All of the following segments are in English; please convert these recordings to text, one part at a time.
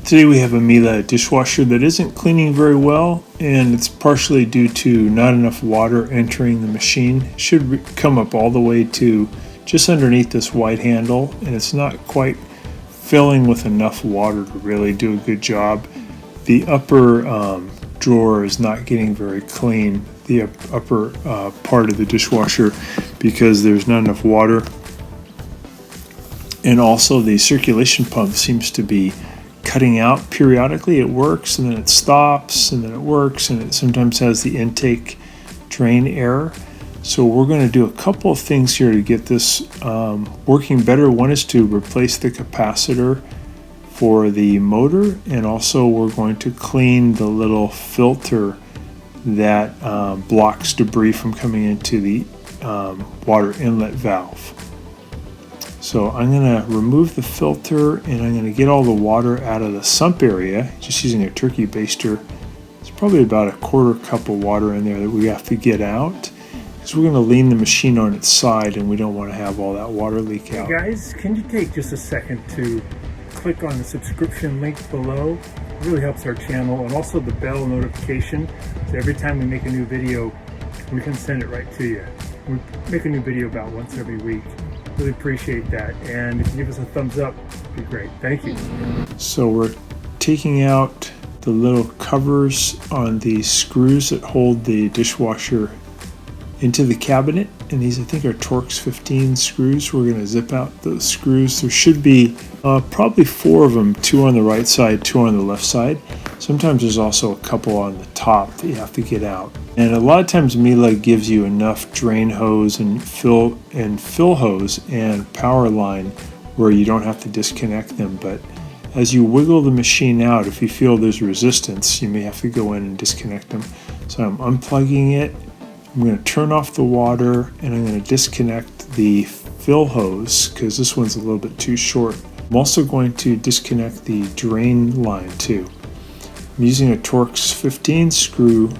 Today we have a Miele dishwasher that isn't cleaning very well, and it's partially due to not enough water entering the machine. It should come up all the way to just underneath this white handle, and it's not quite filling with enough water to really do a good job. The upper drawer is not getting very clean, the upper part of the dishwasher, because there's not enough water. And also the circulation pump seems to be cutting out periodically. It works and then it stops, and then it works, and it sometimes has the intake drain error. So we're going to do a couple of things here to get this working better. One is to replace the capacitor for the motor, and also we're going to clean the little filter that blocks debris from coming into the water inlet valve. So I'm going to remove the filter, and I'm going to get all the water out of the sump area just using a turkey baster. It's probably about a quarter cup of water in there that we have to get out, because we're going to lean the machine on its side and we don't want to have all that water leak out. Hey guys, can you take just a second to click on the subscription link below? It really helps our channel, and also the bell notification, so every time we make a new video we can send it right to you. We make a new video about once every week. Really appreciate that, and if you give us a thumbs up, it'd be great. Thank you. So we're taking out the little covers on the screws that hold the dishwasher into the cabinet, and these I think are Torx 15 screws. We're going to zip out those screws. There should be probably 4 of them, 2 on the right side, 2 on the left side. Sometimes there's also a couple on the top that you have to get out. And a lot of times Miele gives you enough drain hose and fill hose and power line where you don't have to disconnect them. But as you wiggle the machine out, if you feel there's resistance, you may have to go in and disconnect them. So I'm unplugging it. I'm going to turn off the water, and I'm going to disconnect the fill hose because this one's a little bit too short. I'm also going to disconnect the drain line too. I'm using a Torx 15 screwdriver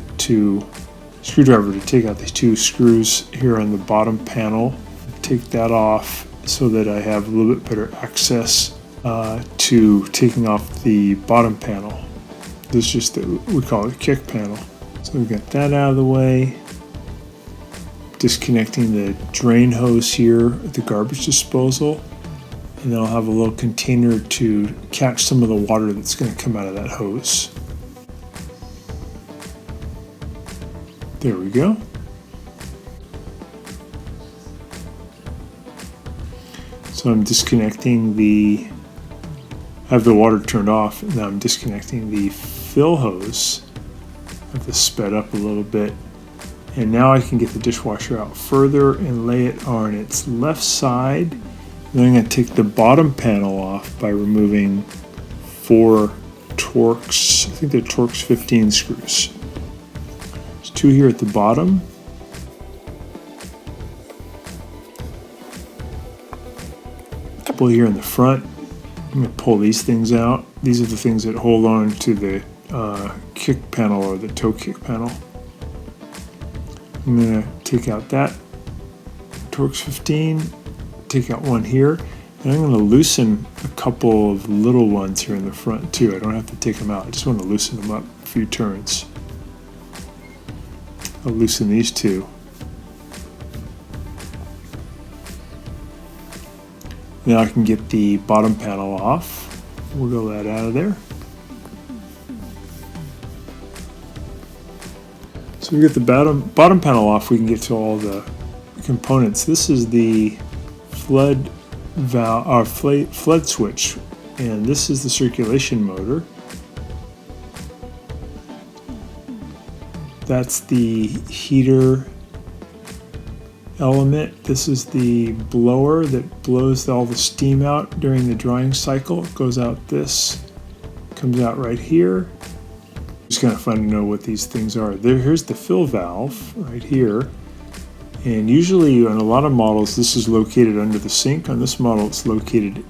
to take out these 2 screws here on the bottom panel. Take that off so that I have a little bit better access to taking off the bottom panel. This is just we call it a kick panel. So we've got that out of the way. Disconnecting the drain hose here at the garbage disposal, and then I'll have a little container to catch some of the water that's going to come out of that hose. There we go. So I'm disconnecting I have the water turned off, and now I'm disconnecting the fill hose. I have to sped up a little bit. And now I can get the dishwasher out further and lay it on its left side. Then I'm going to take the bottom panel off by removing 4 Torx, I think they're Torx 15 screws. There's 2 here at the bottom. A couple here in the front. I'm going to pull these things out. These are the things that hold on to the kick panel or the toe kick panel. I'm going to take out that Torx 15, take out one here, and I'm going to loosen a couple of little ones here in the front too. I don't have to take them out, I just want to loosen them up a few turns. I'll loosen these 2. Now I can get the bottom panel off. Wiggle that out of there. So we get the bottom panel off, we can get to all the components. This is the flood valve, flood switch, and this is the circulation motor. That's the heater element. This is the blower that blows all the steam out during the drying cycle. It goes out this, comes out right here. It's kind of fun to know what these things are. Here's the fill valve right here, and usually on a lot of models this is located under the sink. On this model it's located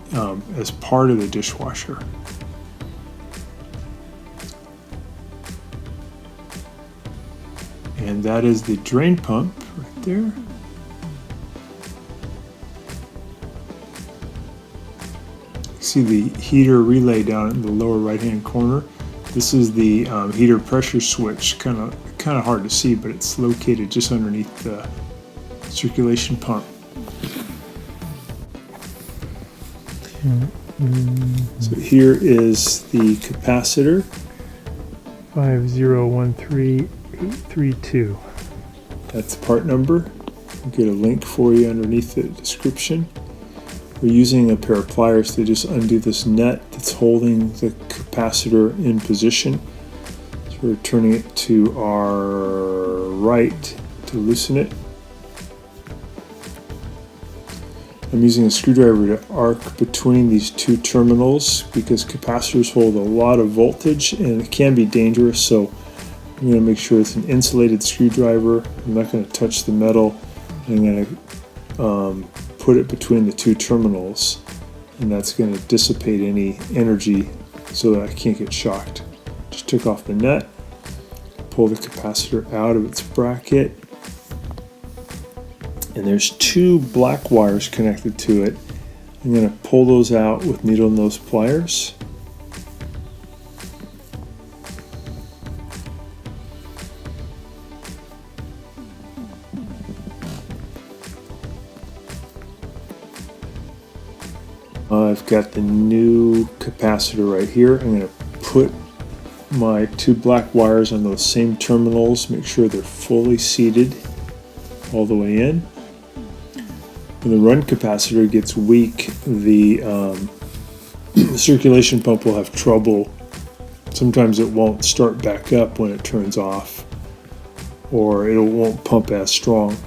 as part of the dishwasher. And that is the drain pump right there. see the heater relay down in the lower right hand corner. This is the heater pressure switch, kind of hard to see, but it's located just underneath the circulation pump. So here is the capacitor. 5013832. That's the part number. I'll get a link for you underneath the description. We're using a pair of pliers to just undo this nut that's holding the capacitor in position. So we're turning it to our right to loosen it. I'm using a screwdriver to arc between these two terminals because capacitors hold a lot of voltage and it can be dangerous, so I'm going to make sure it's an insulated screwdriver. I'm not going to touch the metal. I'm going to put it between the two terminals, and that's going to dissipate any energy so that I can't get shocked. Just took off the nut, pull the capacitor out of its bracket, and there's two black wires connected to it. I'm going to pull those out with needle nose pliers. I've got the new capacitor right here. I'm going to put my two black wires on those same terminals, make sure they're fully seated all the way in. When the run capacitor gets weak, the circulation pump will have trouble. Sometimes it won't start back up when it turns off, or it won't pump as strong.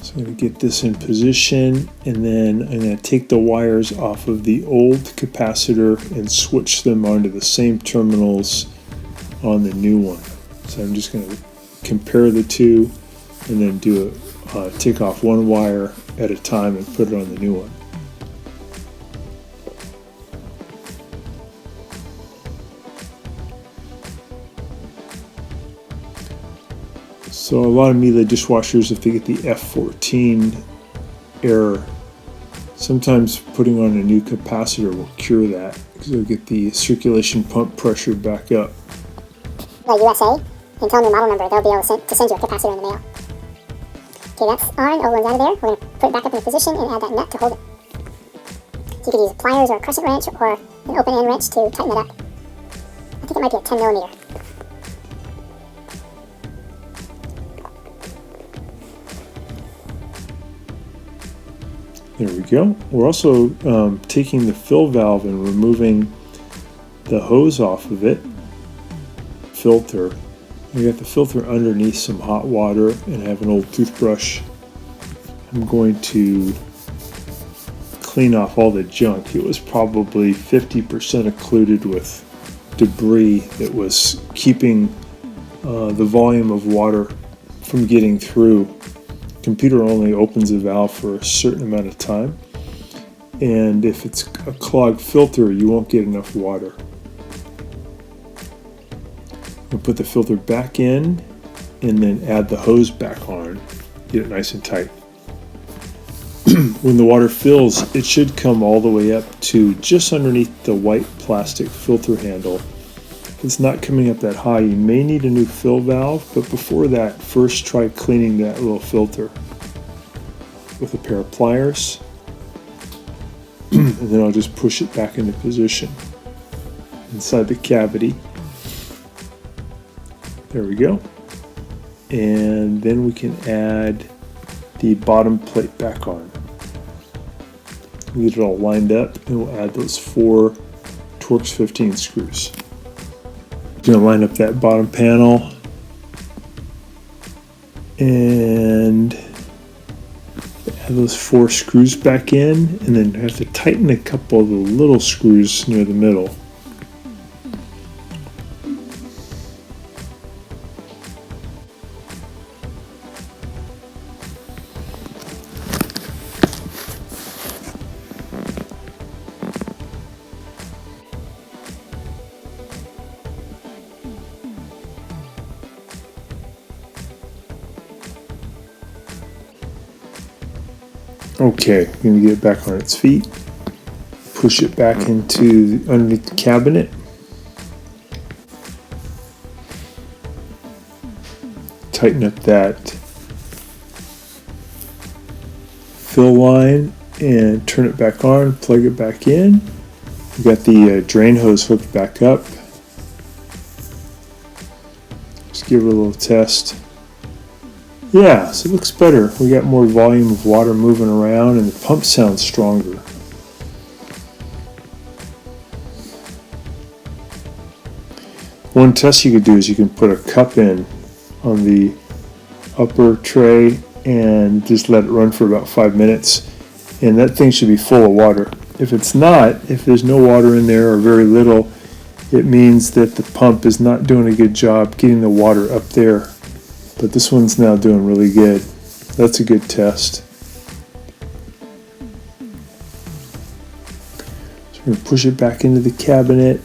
So I'm going to get this in position, and then I'm going to take the wires off of the old capacitor and switch them onto the same terminals on the new one. So I'm just going to compare the two and then do take off one wire at a time and put it on the new one. So a lot of Miele dishwashers, if they get the F14 error, sometimes putting on a new capacitor will cure that because they'll get the circulation pump pressure back up. Miele USA, and tell them your model number, they'll be able to send you a capacitor in the mail. Okay, that's on, old one's out of there. We're going to put it back up in position and add that nut to hold it. So you could use pliers or a crescent wrench or an open end wrench to tighten it up. I think it might be a 10 millimeter. There we go. We're also taking the fill valve and removing the hose off of it. Filter. I got the filter underneath some hot water and I have an old toothbrush. I'm going to clean off all the junk. It was probably 50% occluded with debris that was keeping the volume of water from getting through. Computer only opens the valve for a certain amount of time, and if it's a clogged filter, you won't get enough water. We'll put the filter back in and then add the hose back on, get it nice and tight. When the water fills, it should come all the way up to just underneath the white plastic filter handle. If it's not coming up that high, you may need a new fill valve, but before that, first try cleaning that little filter with a pair of pliers, and then I'll just push it back into position inside the cavity. There we go. And then we can add the bottom plate back on. Get it all lined up, and we'll add those 4 Torx 15 screws. Going to line up that bottom panel and add those 4 screws back in, and then have to tighten a couple of the little screws near the middle. Okay, we're going to get it back on its feet. Push it back into underneath the cabinet. Tighten up that fill line and turn it back on, plug it back in. We got the drain hose hooked back up. Just give it a little test. Yeah, so it looks better. We got more volume of water moving around and the pump sounds stronger. One test you could do is you can put a cup in on the upper tray and just let it run for about 5 minutes, and that thing should be full of water. If it's not, if there's no water in there or very little, it means that the pump is not doing a good job getting the water up there. But this one's now doing really good. That's a good test. So we're going to push it back into the cabinet.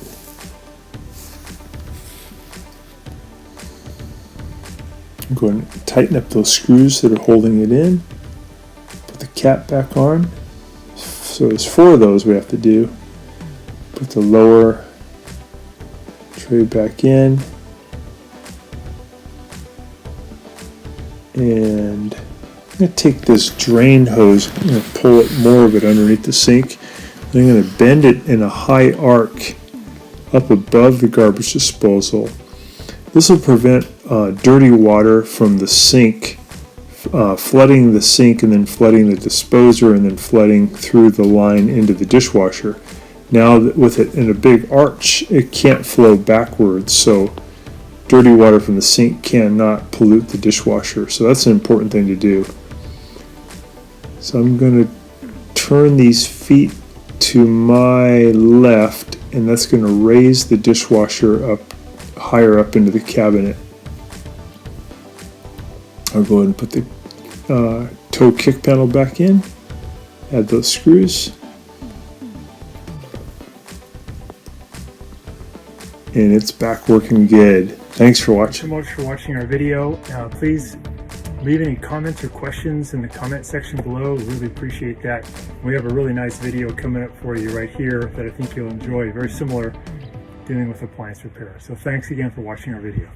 I'm going to tighten up those screws that are holding it in. Put the cap back on. So there's 4 of those we have to do. Put the lower tray back in. And I'm going to take this drain hose, I'm going to pull it more of it underneath the sink. I'm going to bend it in a high arc up above the garbage disposal. This will prevent dirty water from the sink flooding the sink and then flooding the disposer and then flooding through the line into the dishwasher. Now with it in a big arch, it can't flow backwards, so dirty water from the sink cannot pollute the dishwasher. So that's an important thing to do. So I'm going to turn these feet to my left, and that's going to raise the dishwasher up higher up into the cabinet. I'll go ahead and put the toe kick panel back in, add those screws, and it's back working good. Thanks for watching. Thanks so much for watching our video. Please leave any comments or questions in the comment section below. Really appreciate that. We have a really nice video coming up for you right here that I think you'll enjoy. Very similar, dealing with appliance repair. So thanks again for watching our video.